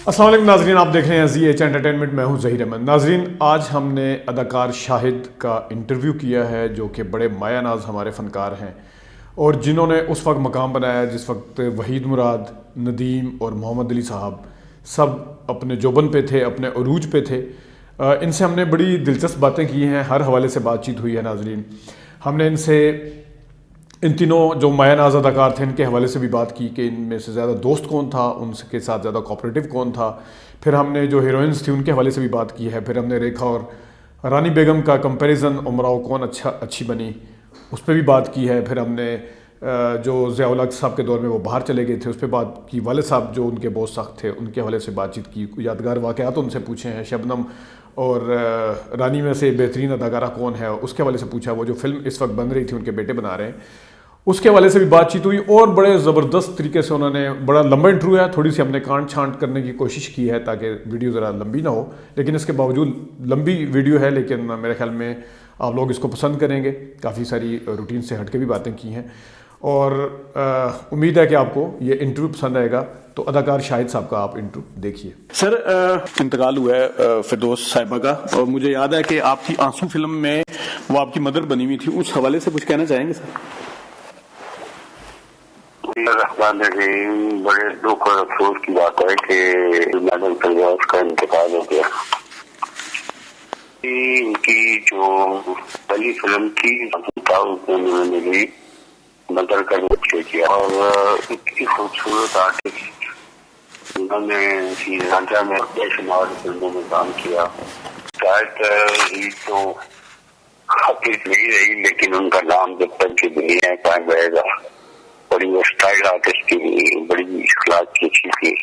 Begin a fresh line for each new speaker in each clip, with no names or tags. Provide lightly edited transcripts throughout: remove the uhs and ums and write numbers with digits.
السلام علیکم ناظرین، آپ دیکھ رہے ہیں زی ایچ انٹرٹینمنٹ، میں ہوں ظہیر احمد۔ ناظرین، آج ہم نے اداکار شاہد کا انٹرویو کیا ہے، جو کہ بڑے مایہ ناز ہمارے فنکار ہیں اور جنہوں نے اس وقت مقام بنایا جس وقت وحید مراد، ندیم اور محمد علی صاحب سب اپنے جوبن پہ تھے، اپنے عروج پہ تھے۔ ان سے ہم نے بڑی دلچسپ باتیں کی ہیں، ہر حوالے سے بات چیت ہوئی ہے۔ ناظرین، ہم نے ان تینوں جو مایہ ناز اداکار تھے ان کے حوالے سے بھی بات کی کہ ان میں سے زیادہ دوست کون تھا، ان کے ساتھ زیادہ کوآپریٹو کون تھا۔ پھر ہم نے جو ہیروئنس تھی ان کے حوالے سے بھی بات کی ہے۔ پھر ہم نے ریکھا اور رانی بیگم کا کمپیریزن، امراؤ کون اچھی بنی، اس پہ بھی بات کی ہے۔ پھر ہم نے جو ضیاء الحق صاحب کے دور میں وہ باہر چلے گئے تھے اس پہ بات کی۔ والد صاحب جو ان کے بہت سخت تھے ان کے حوالے سے بات چیت کی، یادگار واقعات ان سے پوچھے ہیں۔ شبنم اور رانی میں سے بہترین اداکارہ کون ہے اس کے حوالے سے پوچھا۔ وہ جو فلم اس وقت بن رہی تھی ان کے بیٹے بنا رہے ہیں، اس کے حوالے سے بھی بات چیت ہوئی اور بڑے زبردست طریقے سے انہوں نے، بڑا لمبا انٹرویو ہے، تھوڑی سی ہم نے کانٹ چھانٹ کرنے کی کوشش کی ہے تاکہ ویڈیو ذرا لمبی نہ ہو، لیکن اس کے باوجود لمبی ویڈیو ہے، لیکن میرے خیال میں آپ لوگ اس کو پسند کریں گے۔ کافی ساری روٹین سے ہٹ کے بھی باتیں کی ہیں اور امید ہے کہ آپ کو یہ انٹرویو پسند آئے گا۔ تو اداکار شاہد صاحب کا آپ انٹرویو دیکھیے۔
سر، انتقال ہوا ہے فردوس صاحبہ کا، اور مجھے یاد ہے کہ آپ کی آنسو فلم میں وہ آپ کی مدر بنی ہوئی تھی، اس حوالے سے کچھ کہنا چاہیں گے سر؟
الرحمن الرحیم، بڑے دکھ اور افسوس کی بات ہے کہ میڈم فردوس کا انتقال ہو گیا۔ ان کی جو پہلی فلم تھی انہوں نے بھی مدر کا نقشہ کیا اور اتنی خوبصورت آرٹسٹ، انہوں نے رانجھا میں بے شمار فلموں میں کام کیا۔ شاید ہی تو حقیقت نہیں رہی، لیکن ان کا نام جب تک کی دنیا ہے قائم رہے گا۔ بڑی وہ اسٹائل آرٹسٹ کی، بڑی اخلاق کی اچھی تھی،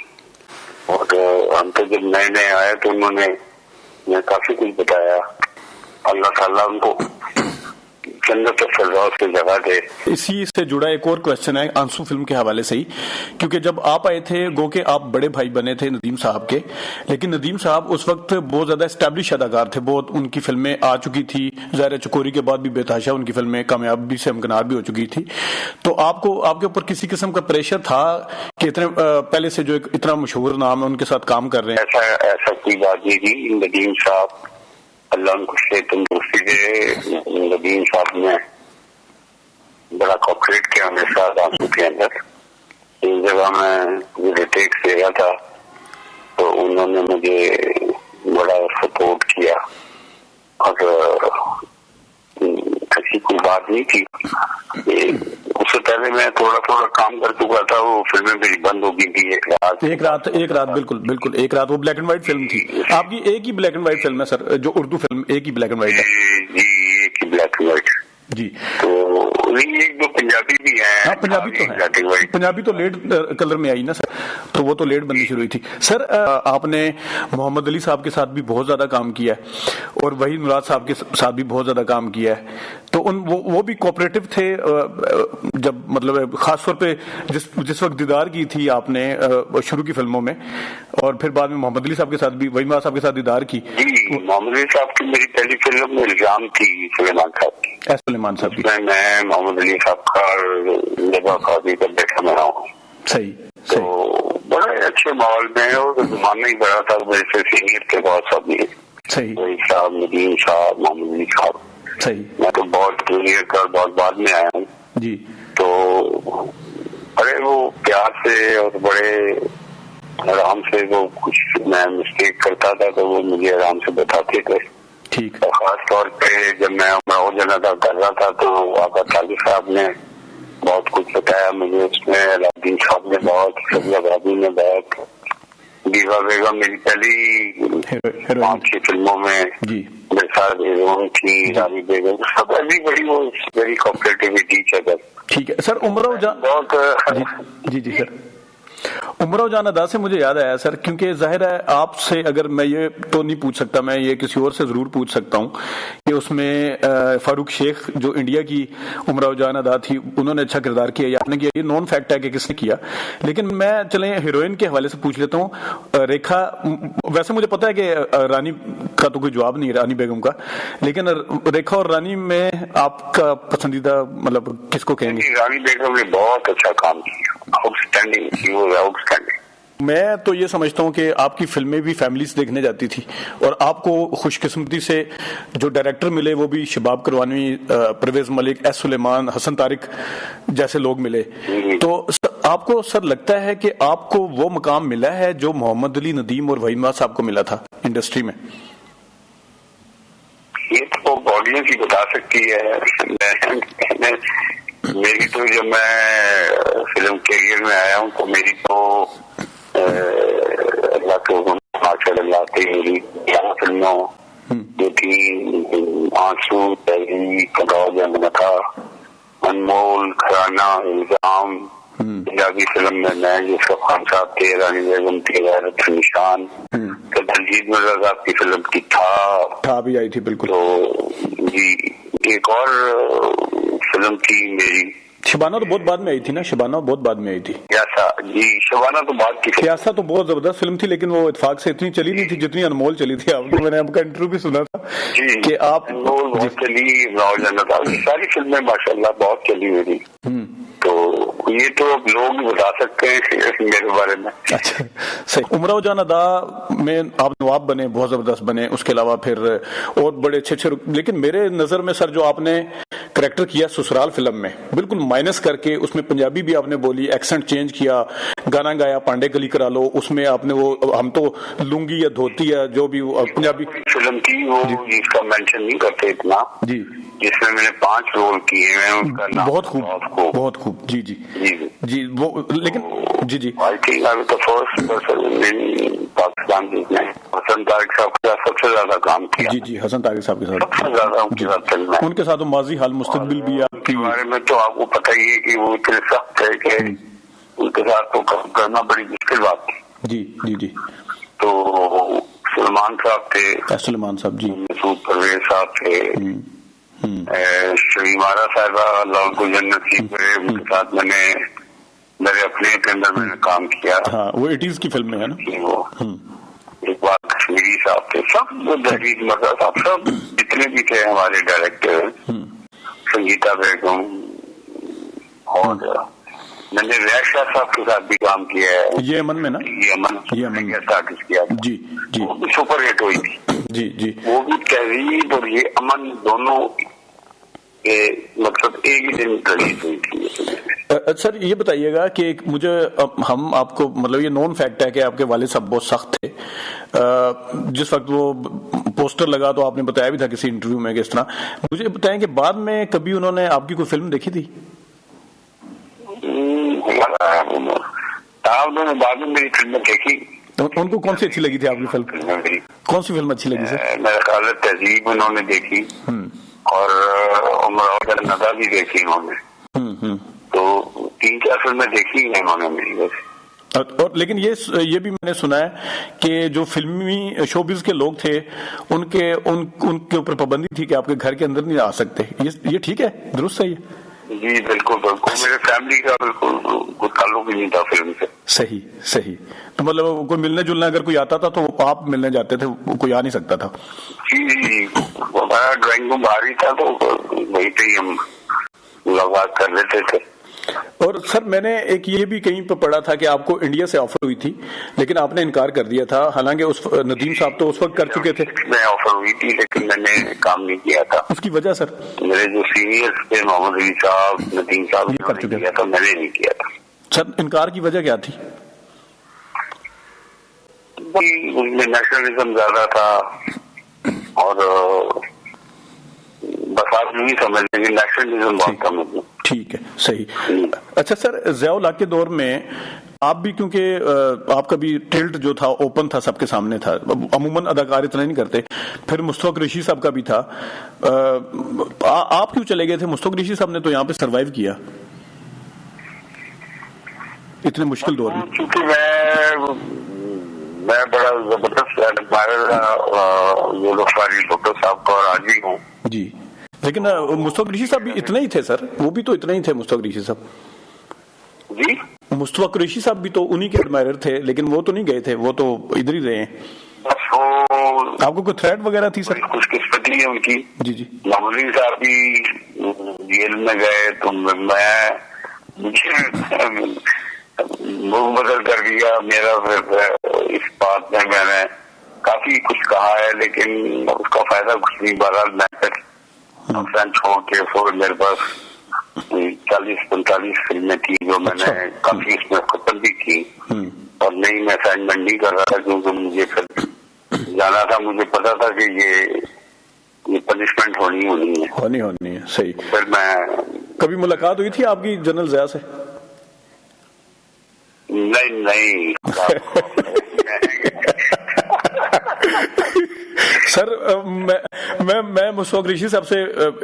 اور ہم تو جب نئے نئے آئے تو انہوں نے کافی کچھ بتایا۔ اللہ تعالیٰ ان کو جنت الفردوس کی جگہ دے۔
اسی سے جڑا ایک اور کوشچن ہے آنسو فلم کے حوالے سے ہی، کیونکہ جب آپ آئے تھے گو کہ آپ بڑے بھائی بنے تھے ندیم صاحب کے، لیکن ندیم صاحب اس وقت بہت زیادہ اسٹیبلش اداکار تھے، بہت ان کی فلمیں آ چکی تھی، ظاہر چکوری کے بعد بھی بے تحاشا ان کی فلمیں کامیابی سے ہمکنار بھی ہو چکی تھی۔ تو آپ کے اوپر کسی قسم کا پریشر تھا کہ اتنے پہلے سے جو اتنا مشہور نام ہے ان کے ساتھ کام کر رہے ہیں؟
ایسا کوئی بات نہیں تھی۔ ندیم صاحب، اللہ ان کو صحت تندرستی دے، ندیم صاحب نے بڑا کوپریٹ کیا میرے ساتھ آنسو کے اندر۔ اس جگہ میں مجھے ٹیک دے رہا تھا تو انہوں نے مجھے بڑا سپورٹ کیا، اور ایسی کوئی بات نہیں تھی۔ اس سے پہلے میں تھوڑا کام کر چکا تھا، وہ فلمیں میری بند ہو گئی تھی ایک رات
بالکل ایک رات، وہ بلیک اینڈ وائٹ فلم تھی آپ کی، ایک ہی بلیک اینڈ وائٹ فلم ہے سر، جو اردو فلم ایک ہی بلیک اینڈ وائٹ ہے
جی، ایک ہی بلیک اینڈ وائٹ
جی۔
تو ایک دو پنجابی بھی ہیں۔
ہاں، پنجابی تو ہے، پنجابی تو لیٹ کلر میں آئی نا سر، تو وہ تو لیٹ بننی شروع ہوئی تھی۔ سر، آپ نے محمد علی صاحب کے ساتھ بھی بہت زیادہ کام کیا ہے اور وحید مراد صاحب کے ساتھ بھی بہت زیادہ کام کیا ہے، تو وہ بھی کوآپریٹو تھے جب، مطلب خاص طور پہ جس وقت دیدار کی تھی آپ نے شروع کی فلموں میں، اور پھر بعد میں محمد علی صاحب کے ساتھ بھی، وحید مراد صاحب کے ساتھ دیدار کی۔
جی، محمد علی صاحب کی میری پہلی فلم میں الزام تھی سلیمان صاحب کی،
سلیمان صاحب کی،
میں محمد علی صاحب کا لبا قاضی کا بیٹا بنا ہوں۔
صحیح۔
تو بڑے اچھے ماحول میں، اور زمانہ ہی بڑا تھا، میرے سے سینئر تھے بہت سب،
صحیح،
وحید صاحب، ندیم صاحب، محمد علی صاحب۔
صحیح۔
میں تو بہت جونیئر کا بہت بعد میں آیا ہوں
جی۔
تو بڑے وہ پیار سے اور بڑے آرام سے، وہ کچھ میں مسٹیک کرتا تھا تو وہ مجھے آرام سے بتاتے تھے۔
ٹھیک۔
خاص طور پہ جب میں جنازہ کر رہا تھا تو آقا طالب صاحب نے بہت کچھ بتایا مجھے، اس میں الدین صاحب نے بہت، سبزہ بھابی نے بہت، دیوا بیگم میری پہلی 5-6 فلموں میں میرے ساتھ ہیروئن تھی، رانی بیگم، سب ایسی بڑی وہ ویری کوآپریٹو ٹیچ ادر۔
ٹھیک ہے سر، عمرہ جان
بہت
جی سر، عمرہ جان ادا سے مجھے یاد آیا سر، کیونکہ ظاہر ہے آپ سے اگر میں یہ تو نہیں پوچھ سکتا، میں یہ کسی اور سے ضرور پوچھ سکتا ہوں کہ اس میں فاروق شیخ جو انڈیا کی عمرہ جان ادا تھی، انہوں نے اچھا کردار کیا یا آپ نے کیا، یہ نون فیکٹ ہے کہ کس نے کیا، لیکن میں چلیں ہیروئن کے حوالے سے پوچھ لیتا ہوں۔ ریکھا، ویسے مجھے پتا ہے کہ رانی کا تو کوئی جواب نہیں ہے، رانی بیگم کا، لیکن ریکھا اور رانی میں آپ کا پسندیدہ مطلب کس کو کہیں گے؟
رانی بیگم نے بہت اچھا کام کیا، آؤٹ اسٹینڈنگ،
میں تو یہ سمجھتا ہوں کہ آپ کی فلمیں بھی فیملیز دیکھنے جاتی تھی، اور آپ کو خوش قسمتی سے جو ڈائریکٹر ملے وہ بھی شباب کروانوی، پرویز ملک، ایس سلیمان، حسن طارق جیسے لوگ ملے. تو آپ کو سر لگتا ہے کہ آپ کو وہ مقام ملا ہے جو محمد علی ندیم اور وحید نواز صاحب کو ملا تھا انڈسٹری میں؟
یہ تو آڈینس ہی بتا سکتی ہے. میری تو جب میں فلم کیریئر میں آیا ہوں تو میری تو اللہ کے حکم ماشاء اللہ تھی. میری 11 فلموں جو تھی آنسو، تحری، کٹاؤ جنگ تھا، انمول، کھرانا، الزام. پنجابی فلم میں یوسف خان صاحب تھے، رانی بیگم تھی، غیرت نشان. دلجیت مرزا صاحب کی فلم کی تھا
بھی آئی تھی بالکل.
تو جی ایک اور فلم تھی میری
شبانہ، تو بہت بعد میں آئی تھی نا، شبانہ بہت بعد میں آئی تھی.
جی شبانہ تو بعد کی
سیاسہ تو بہت زبردست فلم تھی، لیکن وہ اتفاق سے اتنی چلی نہیں تھی جتنی انمول چلی تھی. آپ کو میں نے آپ کا انٹرویو بھی سنا تھا کہ آپ
بہت چلی، ساری فلمیں ماشاء اللہ بہت چلی میری. تو یہ تو لوگ بتا سکتے ہیں میرے بارے میں.
اچھا صحیح. امراؤ جان ادا میں آپ نواب بنے، بہت زبردست بنے. اس کے علاوہ پھر اور بڑے اچھے لیکن میرے نظر میں سر جو آپ نے کریکٹر کیا سسرال فلم میں، بالکل مائنس کر کے اس میں پنجابی بھی آپ نے بولی، ایکسنٹ چینج کیا، گانا گایا پانڈے کلی کرا لو، اس میں آپ نے وہ ہم تو لنگی یا دھوتی یا جو بھی پنجابی
فلم تھی وہ جس کا مینشن نہیں کرتے اتنا،
جی
جس میں میں نے 5 رول کیے ہیں. اس کا نام
بہت خوب، بہت خوب. جی جی جی وہ لیکن جی جی
I think I was the first person in Pakistan جس نے حسن طارق صاحب کے ساتھ سب سے زیادہ کام کیا.
جی جی حسن طارق صاحب کے ساتھ
سب سے زیادہ ان کے ساتھ فلم ہے.
ان کے ساتھ ماضی حال مستقبل بھی آپ
کے بارے میں تو آپ کو پتہ ہی ہے کہ وہ اتنے سخت ہے کہ ان کے ساتھ تو کام کرنا بڑی مشکل بات تھی.
جی جی جی.
تو سلمان صاحب تھے،
سلمان صاحب جی،
مسعود پرویز صاحب تھے، شریمارا صاحبہ اللہ ان کو جنت نصیب کرے، ان کے ساتھ میں نے میرے اپنے کے اندر میں نے کام کیا.
ہاں وہ 80s کی فلم میں ہے نا.
وہ ایک بات کشمیری صاحب تھے، سب دلجیت مرزا صاحب، سب جتنے بھی تھے ہمارے ڈائریکٹر، سنگیتا بیگم، اور میں نے ریاض شاہ صاحب کے ساتھ بھی کام کیا ہے.
یہ امن میں نا،
یہ امن آرٹسٹ کیا تھا.
جی جی
وہ بھی سپر ہٹ ہوئی تھی.
جی جی وہ
بھی تہذیب اور یہ امن دونوں مطلب ایک ہی دن ریلیز ہوئی تھی.
سر یہ بتائیے گا کہ مجھے ہم آپ کو مطلب یہ نون فیکٹ ہے کہ آپ کے والد صاحب بہت سخت تھے. جس وقت وہ پوسٹر لگا تو آپ نے بتایا بھی تھا کسی انٹرویو میں کہ اس طرح. مجھے بتائیں کہ بعد میں کبھی انہوں نے آپ کی کوئی فلم دیکھی تھی؟
انہوں نے بعد میں میری فلمیں دیکھی.
ان کو کون سی اچھی لگی تھی آپ کی فلم؟ کون سی فلم اچھی لگی سر؟
میرا خیال ہے تہذیب انہوں نے دیکھی، اور امراؤ جان ادا بھی دیکھی انہوں نے. تو 3-4 فلمیں دیکھی ہیں انہوں نے میری ویسے.
اور لیکن یہ بھی میں نے سنا ہے کہ جو فلمی شوبز کے لوگ تھے ان کے اوپر پابندی تھی کہ آپ کے گھر کے اندر نہیں آ سکتے. یہ ٹھیک ہے، درست ہے یہ؟
جی بالکل بالکل. میرے فیملی کا بالکل کوئی تعلق ہی نہیں تھا فلم سے.
صحیح. تو مطلب کوئی ملنے جلنے اگر کوئی آتا تھا تو آپ ملنے جاتے تھے، کوئی آ نہیں سکتا تھا؟
جی ہمارا ڈرائنگ روم باہر ہی تھا تو وہیں پہ ہی ہم ملاقات کر لیتے تھے.
اور سر میں نے ایک یہ بھی کہیں پہ پڑھا تھا کہ آپ کو انڈیا سے آفر ہوئی تھی لیکن آپ نے انکار کر دیا تھا، حالانکہ ندیم صاحب تو اس وقت کر چکے تھے.
میں آفر ہوئی تھی لیکن میں نے کام نہیں کیا تھا.
اس کی وجہ سر؟
میرے جو سینئر تھے محمد علی صاحب، ندیم صاحب نے کر چکے تھا، میں نے نہیں کیا تھا.
سر انکار کی وجہ کیا تھی؟
اس میں نیشنلزم زیادہ تھا اور بس آپ نہیں سمجھ لیں گے نیشنلزم بہت کم ہے.
ٹھیک ہے صحیح. اچھا سر ضیاء الحق کے دور میں آپ بھی کیونکہ آپ کا بھی ٹلٹ جو تھا اوپن تھا، سب کے سامنے تھا، عموماً اداکار اتنا نہیں کرتے. پھر مصطفیٰ قریشی صاحب کا بھی تھا. آپ کیوں چلے گئے تھے؟ مصطفیٰ قریشی صاحب نے تو یہاں پہ سروائیو کیا اتنے مشکل دور میں.
کیونکہ میں بڑا زبردست ڈاکٹر صاحب کا اور آج بھی ہوں.
جی لیکن مصطفیٰ قریشی صاحب بھی اتنے ہی تھے سر، وہ بھی تو اتنے ہی تھے مصطفیٰ قریشی صاحب.
جی
مصطفیٰ قریشی صاحب بھی تو انہی کے ایڈمائرر تھے لیکن وہ تو نہیں گئے تھے، وہ تو ادھر ہی رہے ہیں. آپ کو کوئی تھریٹ وغیرہ تھی سر؟
خوش قسمتی ہے ان کی.
جی
معمولی صاحب بھی جیل میں گئے تو منہ بدل کر دیا میرا. پھر اس بات میں نے کافی کچھ کہا ہے لیکن اس کا فائدہ کچھ نہیں. بہرحال میں پھر فنکشن چھوڑ کے فور میرے پاس 40-45 فلمیں تھی جو میں نے کافی اس میں ختم بھی کی, اور نہیں میں اسائنمنٹ نہیں کر رہا تھا کیونکہ مجھے پھر جانا تھا. مجھے پتا تھا کہ یہ پنشمنٹ ہونی
ہے. صحیح.
پھر میں
کبھی ملاقات ہوئی تھی آپ کی جنرل ضیاء سے؟
نہیں
سر میں مشتاق ریشی صاحب سے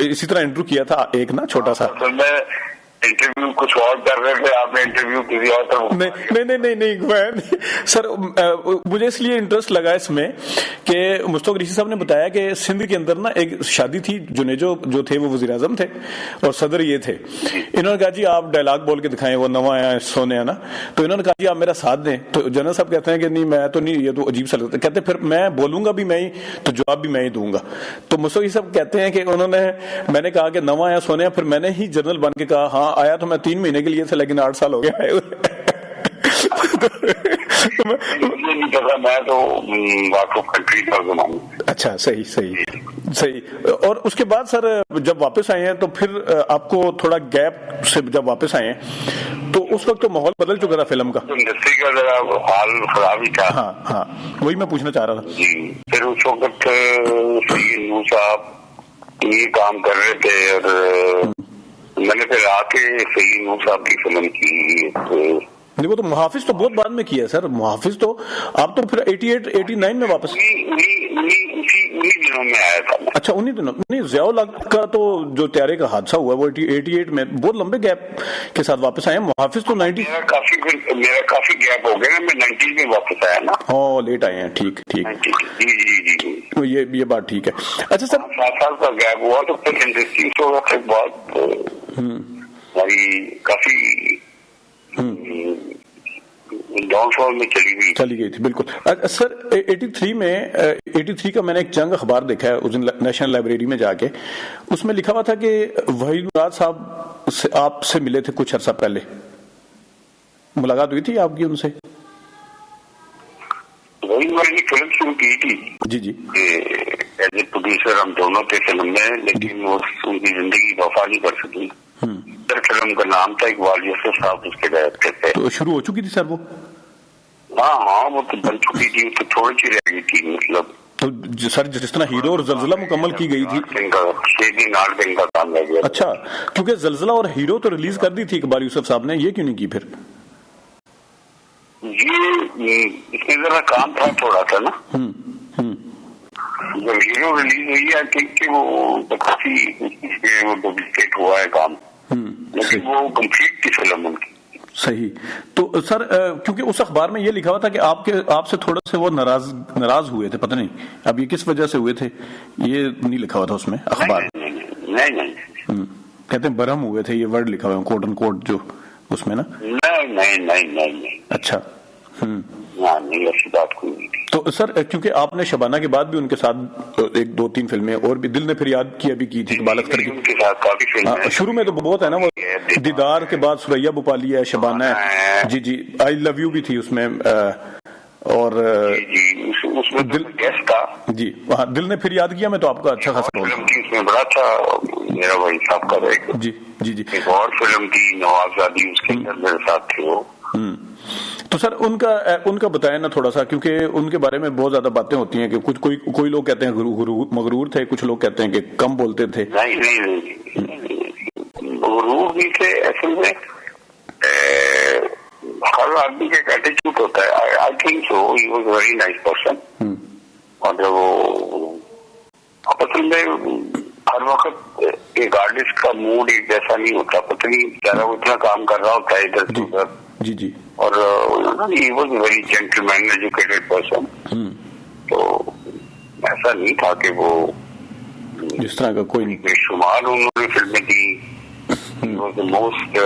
اسی طرح انٹرویو کیا تھا ایک نا چھوٹا سا.
میں انٹرویو کچھ اور کر رہے تھے, آپ نے انٹرویو کسی اور طرف.
نہیں سر, مجھے اس لیے انٹرسٹ لگا اس میں کہ مشتاق ریشی صاحب نے بتایا کہ سندھ کے اندر نا ایک شادی تھی, جنیجو جو تھے وہ وزیر اعظم تھے اور صدر یہ تھے. انہوں نے کہا جی آپ ڈائلاگ بول کے دکھائیں, وہ نواں آیا سونے آنا. تو انہوں نے کہا جی آپ میرا ساتھ دیں. تو جنرل صاحب کہتے ہیں کہ نہیں میں تو نہیں, یہ تو عجیب سا لگتا ہے. کہتے پھر میں بولوں گا بھی میں ہی تو جواب بھی میں ہی دوں گا. تو مشتاق ریشی صاحب کہتے ہیں کہ میں نے کہا کہ نواں آیا سونے, پھر میں نے ہی جنرل بن کے کہا ہاں آیا تو میں 3 مہینے کے لیے تھا لیکن 8 سال ہو گیا ہے.
میں تو
اچھا صحیح. اور اس کے بعد سر جب واپس آئے ہیں تو پھر آپ کو تھوڑا گیپ سے جب واپس آئے ہیں تو اس وقت تو ماحول بدل چکا تھا فلم کا,
انڈسٹری کا ذرا حال خراب ہی تھا.
ہاں وہی میں پوچھنا چاہ رہا تھا.
جی پھر اس وقت سید نور صاحب یہ کام کر رہے تھے اور میں نے پھر آ کے سید نور صاحب کی فلم کی.
وہ تو محافظ تو بہت بعد میں کیا ہے سر. محافظ تو آپ تو پھر 88-89 میں واپس
انہی دنوں میں آیا تھا.
اچھا انہی دنوں. نہیں ضیاء الحق کا تو جو طیارے کا حادثہ ہوا وہ 88 میں بہت لمبے گیپ کے ساتھ واپس آئے. محافظ تو 90
میرا کافی گیپ ہو گیا نا, میں 90 میں واپس آیا نا.
لیٹ آئے ہیں. ٹھیک
جی
یہ بات ٹھیک ہے. اچھا سر
7 سال کا گیپ ہوا تو پھر انڈسٹری تو بہت ہماری کافی ڈاؤن فال میں چلی گئی
تھی. بالکل سر 83 کا میں نے ایک جنگ اخبار دیکھا ہے اس دن نیشنل لائبریری میں جا کے. اس میں لکھا ہوا تھا کہ وحید مراد صاحب آپ سے ملے تھے کچھ عرصہ پہلے. ملاقات ہوئی تھی آپ کی ان سے؟
وہی میں نے فلم شروع کی تھی.
جی
ایز اے پروڈیوسر ہم دونوں تھے فلم میں, لیکن وہ ان کی زندگی وفا نہیں کر سکی. فلم کا نام تھا اقبال یوسف صاحب اس کے ڈائریکٹر تھے.
تو شروع ہو چکی تھی سر وہ؟
ہاں وہ تو بن چکی تھی, تو تھوڑی سی رہ گئی تھی. مطلب
تو سر جس طرح ہیرو اور زلزلہ مکمل کی گئی تھی
6 دن 8 دن کا کام رہ گیا.
اچھا کیونکہ زلزلہ اور ہیرو تو ریلیز کر دی تھی اقبال یوسف صاحب نے, یہ کیوں نہیں کی پھر؟
یہ اس میں ذرا کام تھا تھوڑا سا نا. جب ہیرو ریلیز ہوئی ہے کہ وہ کافی وہ ڈپلیکیٹ ہوا ہے کام, لیکن وہ کمپلیٹ تھی فلم ان کی.
صحیح. تو سر کیونکہ اس اخبار میں یہ لکھا ہوا تھا کہ آپ سے تھوڑا سے وہ ناراض ہوئے تھے, پتہ نہیں اب یہ کس وجہ سے ہوئے تھے, یہ نہیں لکھا ہوا تھا اس میں اخبار.
نہیں
کہتے ہیں برہم ہوئے تھے, یہ ورڈ لکھا ہوا ہے کوٹ ان کوٹ جو اس میں نا.
نہیں.
اچھا
نہیں ایسی بات کوئی نہیں تھی.
تو سر کیونکہ آپ نے شبانہ کے بعد بھی ان کے ساتھ 1-2-3 فلمیں اور بھی دل نے پھر یاد کیا بھی کی تھی اقبال اختر کی.
ان کے ساتھ کافی فلمیں
شروع میں تو بہت ہے نا, وہ دیدار کے بعد سریا بھوپالی ہے, شبانہ ہے, جی آئی لو یو بھی تھی اس میں, اور
اس میں گیسٹ تھا.
جی وہاں دل نے پھر یاد کیا میں تو آپ کا اچھا خاصا رول
اس میں بڑا تھا میرا بھائی صاحب کا رہے گا.
جی
ایک اور فلم تھی نوازادی, اس کے اندر میرے ساتھ تھے وہ.
تو سر ان کا بتائیں نا تھوڑا سا, کیونکہ ان کے بارے میں بہت زیادہ باتیں ہوتی ہیں کہ کچھ کوئی لوگ کہتے ہیں مغرور تھے, کچھ لوگ کہتے ہیں کہ کم بولتے تھے.
نہیں مغرور بھی تھے. اصل میں ہر آدمی کا ایک ایٹیچیوڈ ہوتا ہے. I think so he was a very nice person. اور وہ اصل میں ہر وقت ایک آرٹسٹ کا موڈ ایک جیسا نہیں ہوتا. پتہ نہیں بیچارہ وہ اتنا کام کر رہا ہوتا ہے ادھر سے ادھر.
جی
اور he was a very gentleman educated person. تو ایسا نہیں تھا کہ وہ
جس طرح کا کوئی
بے شمار انہوں نے فلمیں دی. He was the most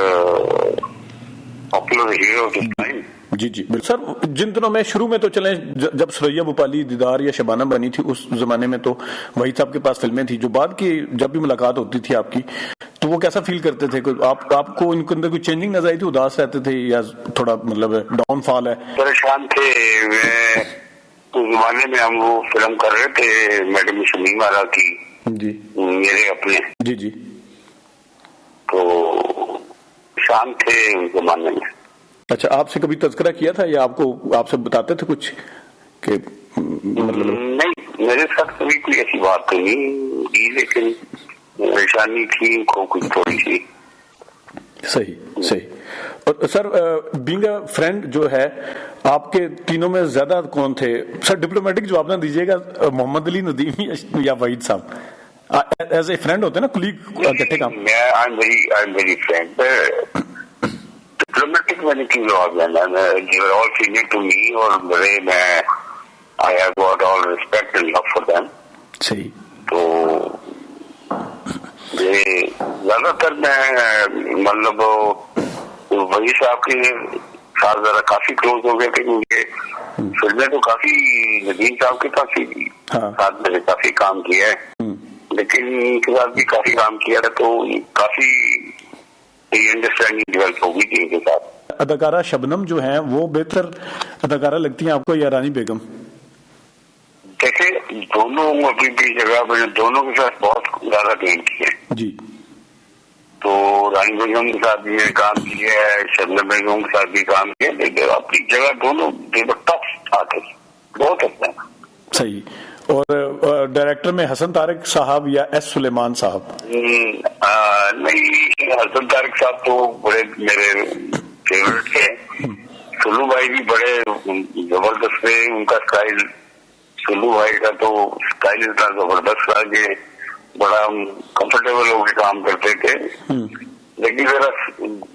popular hero of his time.
جی سر جن دنوں میں شروع میں تو چلیں جب سریا بھوپالی دیدار یا شبانہ بنی تھی اس زمانے میں تو وحید صاحب کے پاس فلمیں تھی. جو بعد کی جب بھی ملاقات ہوتی تھی آپ کی تو وہ کیسا فیل کرتے تھے؟ آپ کو ان کے اندر کوئی چینجنگ نظر آئی تھی؟ اداس رہتے تھے یا تھوڑا مطلب ڈاؤن فال ہے؟
پریشان تھے. میں اس زمانے میں ہم وہ فلم کر رہے تھے میڈم شمیم والا کی
جی
میرے اپنے.
جی جی.
تو شام تھے اس زمانے میں.
اچھا آپ سے کبھی تذکرہ کیا تھا یا آپ سے بتاتے تھے کچھ کہ مطلب؟
نہیں میرے ساتھ کبھی کوئی ایسی بات تو نہیں کی, لیکن پریشانی تھی کو کچھ تھوڑی سی.
صحیح. اور سر بینگ اے فرینڈ جو ہے آپ کے تینوں میں زیادہ کون تھے؟ سر ڈپلومیٹک جو آپ نے دیجیے گا, محمد علی ندیمی یا وحید صاحب, ایز اے فرینڈ ہوتے ہیں نا, کلیگ اکٹھے کام.
ویری فرینڈ ڈپلومیٹک میں نے کیوں جواب دینا, you are all senior to me, اور بڑے میں I have got all respect and love for them.
صحیح.
تو زیادہ تر میں مطلب وہی صاحب کے ساتھ ذرا کافی کلوز ہو گئے تھے, کیونکہ فلمیں تو کافی ندیم صاحب کے ساتھ میں نے کافی کام کیا ہے, لیکن ان کے ساتھ بھی کافی کام کیا ہے, تو کافی انڈرسٹینڈنگ ڈیولپ ہوگی تھی ان کے ساتھ.
اداکارہ شبنم جو ہیں وہ بہتر اداکارہ لگتی ہیں آپ کو یا رانی بیگم؟
دیکھیں دونوں اپنی جگہ میں دونوں کے ساتھ بہت زیادہ کام کیا ہے
جی.
تو رانی بیگم کے ساتھ بھی کام کیا ہے, شبنم بیگم کے ساتھ بھی کام کیا, لیکن اپنی جگہ دونوں ٹف آتے بہت اچھا ہے.
صحیح. اور ڈائریکٹر میں حسن طارق صاحب یا ایس سلیمان صاحب؟
نہیں, حسن طارق صاحب تو بڑے میرے فیوریٹ تھے. سلو بھائی بھی بڑے زبردست تھے, ان کا اسٹائل, سلو بھائی کا تو اسٹائل اتنا زبردست تھا کہ بڑا کمفرٹیبل ہو کے کام کرتے تھے. لیکن ذرا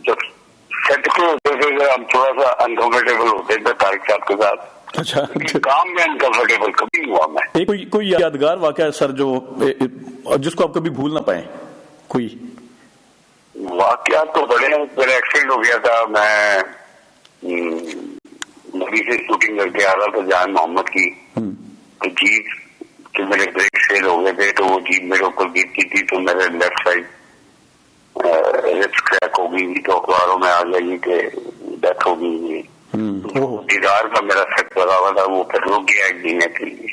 جب سیٹ کو ہوتے تھے ہم تھوڑا سا انکمفرٹیبل ہوتے تھے طارق صاحب کے ساتھ.
اچھا,
کام میں انکمفرٹیبل کبھی ہوا میں.
کوئی یادگار واقعہ سر جو جس کو آپ کبھی بھول نہ پائیں؟ کوئی
واقعات تو بڑے ہیں. میرا ایکسیڈنٹ ہو گیا تھا, میں نبی سے شوٹنگ کر کے آ رہا تھا جان محمد کی, تو جیپ کہ میرے بریک فیل ہو گئے تھے, تو وہ جیپ میرے اوپر گرتی تھی, تو میرے لیفٹ سائڈ ربس کریک ہو گئی, تو اخباروں میں آ گئی کہ ڈیتھ ہو گئی. دیدار کا میرا سیٹ لگا ہوا تھا, وہ پھر رک گیا ایک مہینے کے لیے.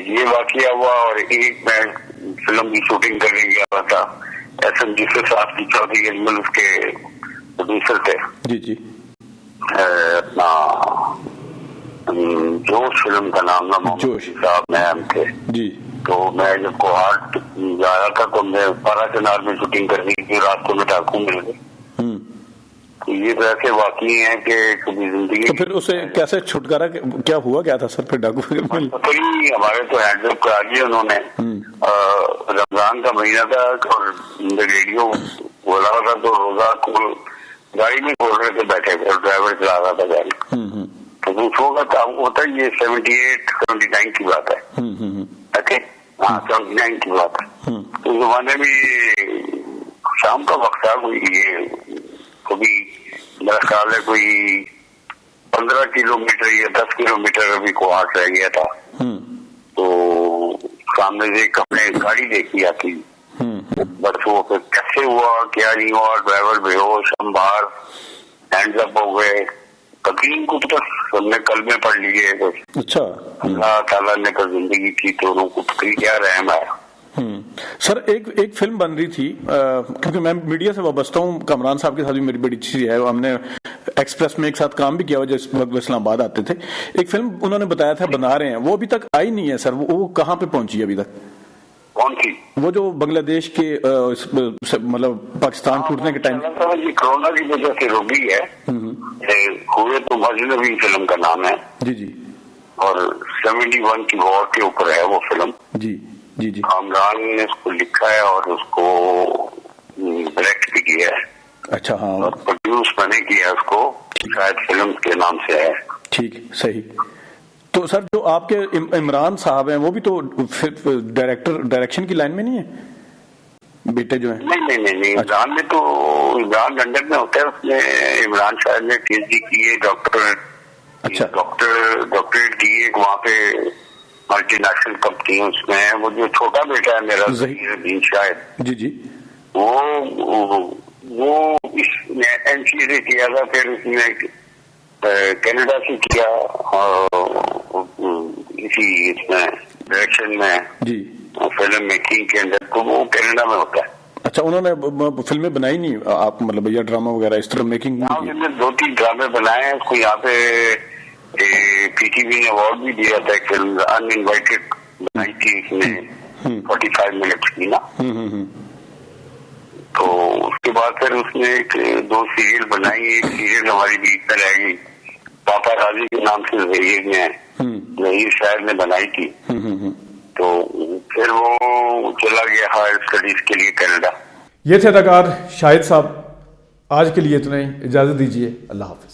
یہ واقعہ ہوا. اور ایک میں فلم کی شوٹنگ کرنے گیا ہوا تھا, ایس ایم جی صاحب کی چوتھی اجمل اس کے پروڈیوسر تھے.
جی جی.
اپنا جوش فلم کا نام تھا, محمد صاحب میم تھے.
جی.
تو میں جب کوہاٹ جا رہا تھا تو میں پارا چنار میں شوٹنگ کرنی تھی, رات کو میں ڈاکو مل گئے. یہ تو ایسے واقعی ہیں کہ کبھی زندگی.
تو پھر اسے کیسے چھٹکارا کیا ہوا کیا تھا سر پھر ڈاکو میں؟
ہمارے تو ہینڈ اپ کرا دیا انہوں نے. رمضان کا مہینہ تھا اور ریڈیو بولا ہوا تھا, تو روزہ کو گاڑی میں کھول رہے تھے بیٹھے ہوئے, ڈرائیور چلا رہا تھا گاڑی. تو دوسروں کا کام ہوتا ہے, یہ 78 79 کی بات ہے. اوکے, ہاں 79 کی بات ہے. اس زمانے میں شام کا وقت تھا, کوئی یہ کبھی میرا خیال ہے کوئی 15 کلومیٹر یا 10 کلومیٹر ابھی کوہاٹ رہ گیا تھا. تو سامنے سے ایک اپنے گاڑی دیکھی آتی, بس وہ پھر کیسے ہوا کیا نہیں ہوا, ڈرائیور بے ہوش, ہم باہر ہینڈ اپ ہو گئے. تقریم کو تو ہم نے کل میں پڑھ لیے.
اچھا,
اللہ تعالیٰ نے تو زندگی کی تو انہوں کو تقریر کیا رحم آیا.
سر ایک فلم بن رہی تھی, کیونکہ میں میڈیا سے وابستہ ہوں, کامران صاحب کے ساتھ بھی میری بڑی اچھی ہے, ہم نے ایکسپریس میں ایک ساتھ کام بھی کیا ہوا جس وقت اسلام آباد آتے تھے. ایک فلم انہوں نے بتایا تھا بنا رہے ہیں, وہ ابھی تک آئی نہیں ہے سر, وہ کہاں پہ پہنچی ہے ابھی تک؟
کون سی؟
وہ جو بنگلہ دیش کے مطلب پاکستان ٹوٹنے کے ٹائم.
یہ کورونا کی وجہ سے روکی ہے. ہوئے تو اجنبی فلم کا نام ہے.
جی جی. اور
71 کی وار کے اوپر ہے وہ فلم.
جی جی جی.
کامران نے اس کو لکھا ہے اور اس کو ڈائریکٹ بھی کیا ہے.
اچھا, ہاں.
اور پروڈیوس میں نے کیا اس کو, شاید فلم کے نام سے ہے.
ٹھیک, صحیح. تو سر جو آپ کے عمران صاحب ہیں وہ بھی تو ڈائریکشن کی لائن میں نہیں ہے بیٹے جو ہیں؟
نہیں, عمران میں تو عمران لندن میں ہوتا ہے, اس میں عمران صاحب نے پی ایچ ڈی کی ہے, ڈاکٹریٹ کی ہے وہاں پہ ملٹی نیشنل کمپنی اس میں. وہ جو چھوٹا بیٹا ہے میرا ظہیر الدین شاہد,
جی جی,
وہ اس نے این سی سے کیا تھا، پھر اس نے کینیڈا سے کیا، اسی اس میں ڈائریکشن میں
جی
فلم میکنگ کے اندر، تو وہ کینیڈا میں ہوتا ہے۔
اچھا، انہوں نے فلمیں بنائی نہیں آپ مطلب یا ڈرامہ وغیرہ اس طرح میکنگ؟
ہاں، انہوں نے 2-3 ڈرامے بنائے ہیں، اس کو یہاں پہ پی ٹی وی نے ایوارڈ بھی دیا تھا، ایک فلم ان انوائٹیڈ بنائی تھی اس نے 45 منٹ کی نا۔ تو اس کے بعد پھر اس نے 2 سیریل بنائی، ایک سیریل ہماری بیچ میں رہ گئی، پاپا راضی کے نام سے ظہیر میں ظہیر شاعر نے بنائی تھی، تو پھر وہ چلا گیا ہائر اسٹڈیز کے لیے کینیڈا۔
یہ تھے اداکار شاہد صاحب، آج کے لیے اتنا ہی، اجازت دیجیے، اللہ حافظ۔